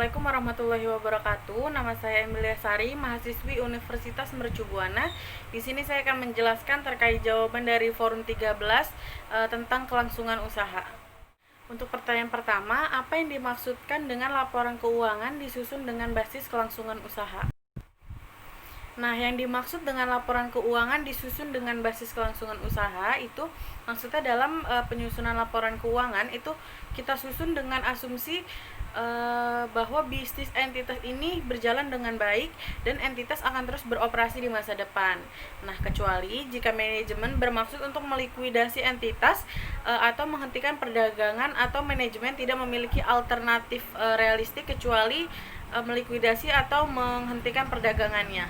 Assalamualaikum warahmatullahi wabarakatuh. Nama saya Emilia Sari, mahasiswi Universitas Mercu Buana. Di sini saya akan menjelaskan terkait jawaban dari Forum 13 tentang kelangsungan usaha. Untuk pertanyaan pertama, apa yang dimaksudkan dengan laporan keuangan disusun dengan basis kelangsungan usaha? Nah, yang dimaksud dengan laporan keuangan disusun dengan basis kelangsungan usaha itu maksudnya dalam penyusunan laporan keuangan itu kita susun dengan asumsi bahwa bisnis entitas ini berjalan dengan baik dan entitas akan terus beroperasi di masa depan. Nah, kecuali jika manajemen bermaksud untuk melikuidasi entitas atau menghentikan perdagangan atau manajemen tidak memiliki alternatif realistik kecuali melikuidasi atau menghentikan perdagangannya.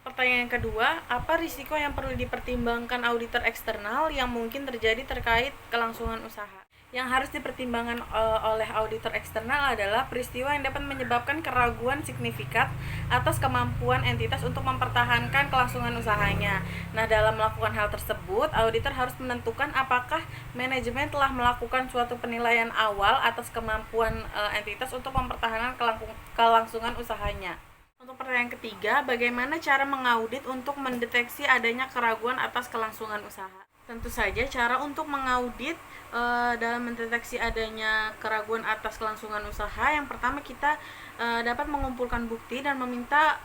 Pertanyaan yang kedua, apa risiko yang perlu dipertimbangkan auditor eksternal yang mungkin terjadi terkait kelangsungan usaha? Yang harus dipertimbangkan oleh auditor eksternal adalah peristiwa yang dapat menyebabkan keraguan signifikan atas kemampuan entitas untuk mempertahankan kelangsungan usahanya. Nah, dalam melakukan hal tersebut, auditor harus menentukan apakah manajemen telah melakukan suatu penilaian awal atas kemampuan entitas untuk mempertahankan kelangsungan usahanya. Untuk pertanyaan ketiga, bagaimana cara mengaudit untuk mendeteksi adanya keraguan atas kelangsungan usaha? Tentu saja cara untuk mengaudit dalam mendeteksi adanya keraguan atas kelangsungan usaha, yang pertama kita dapat mengumpulkan bukti dan meminta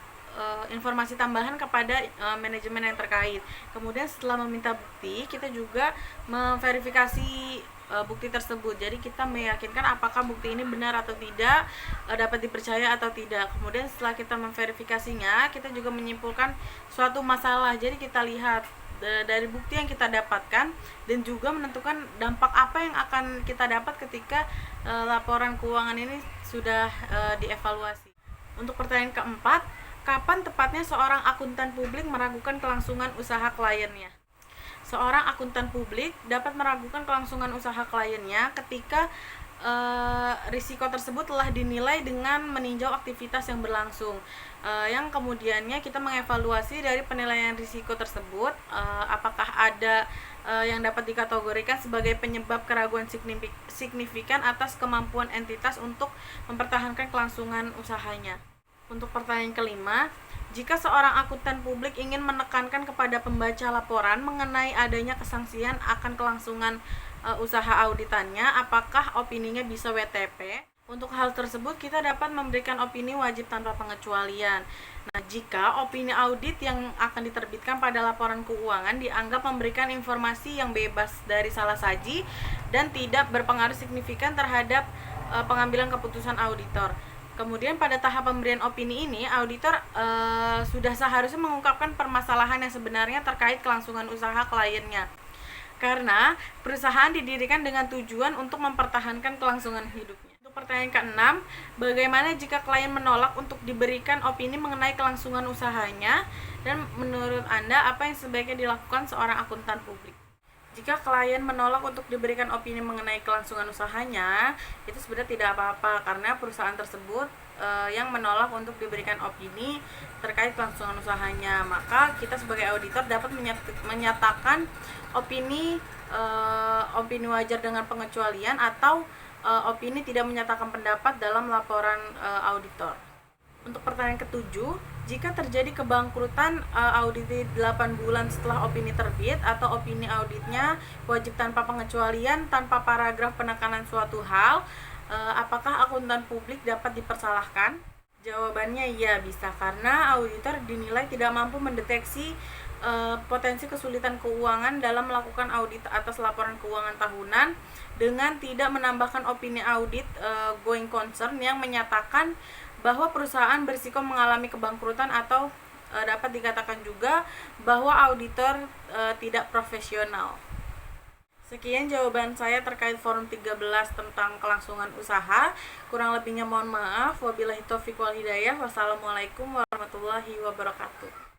informasi tambahan kepada manajemen yang terkait. Kemudian setelah meminta bukti, kita juga memverifikasi bukti tersebut. Jadi kita meyakinkan apakah bukti ini benar atau tidak, dapat dipercaya atau tidak. Kemudian setelah kita memverifikasinya, kita juga menyimpulkan suatu masalah. Jadi kita lihat dari bukti yang kita dapatkan dan juga menentukan dampak apa yang akan kita dapat ketika laporan keuangan ini sudah dievaluasi. Untuk pertanyaan keempat, kapan tepatnya seorang akuntan publik meragukan kelangsungan usaha kliennya? Seorang akuntan publik dapat meragukan kelangsungan usaha kliennya ketika risiko tersebut telah dinilai dengan meninjau aktivitas yang berlangsung, yang kemudiannya kita mengevaluasi dari penilaian risiko tersebut apakah ada yang dapat dikategorikan sebagai penyebab keraguan signifikan atas kemampuan entitas untuk mempertahankan kelangsungan usahanya. Untuk pertanyaan kelima, jika seorang akuntan publik ingin menekankan kepada pembaca laporan mengenai adanya kesangsian akan kelangsungan usaha auditannya, apakah opininya bisa WTP? Untuk hal tersebut, kita dapat memberikan opini wajib tanpa pengecualian. Nah, jika opini audit yang akan diterbitkan pada laporan keuangan dianggap memberikan informasi yang bebas dari salah saji dan tidak berpengaruh signifikan terhadap pengambilan keputusan auditor. Kemudian pada tahap pemberian opini ini, auditor sudah seharusnya mengungkapkan permasalahan yang sebenarnya terkait kelangsungan usaha kliennya. Karena perusahaan didirikan dengan tujuan untuk mempertahankan kelangsungan hidupnya. Untuk pertanyaan ke-6, bagaimana jika klien menolak untuk diberikan opini mengenai kelangsungan usahanya? Dan menurut Anda, apa yang sebaiknya dilakukan seorang akuntan publik? Jika klien menolak untuk diberikan opini mengenai kelangsungan usahanya, itu sebenarnya tidak apa-apa karena perusahaan tersebut yang menolak untuk diberikan opini terkait kelangsungan usahanya. Maka kita sebagai auditor dapat menyatakan opini wajar dengan pengecualian atau opini tidak menyatakan pendapat dalam laporan auditor. Untuk pertanyaan ke-7, jika terjadi kebangkrutan audit 8 bulan setelah opini terbit atau opini auditnya wajib tanpa pengecualian tanpa paragraf penekanan suatu hal, apakah akuntan publik dapat dipersalahkan? Jawabannya iya, bisa, karena auditor dinilai tidak mampu mendeteksi potensi kesulitan keuangan dalam melakukan audit atas laporan keuangan tahunan dengan tidak menambahkan opini audit going concern yang menyatakan bahwa perusahaan berisiko mengalami kebangkrutan atau dapat dikatakan juga bahwa auditor tidak profesional. Sekian jawaban saya terkait Forum 13 tentang kelangsungan usaha. Kurang lebihnya mohon maaf. Wabillahi taufiq wal hidayah. Wassalamualaikum warahmatullahi wabarakatuh.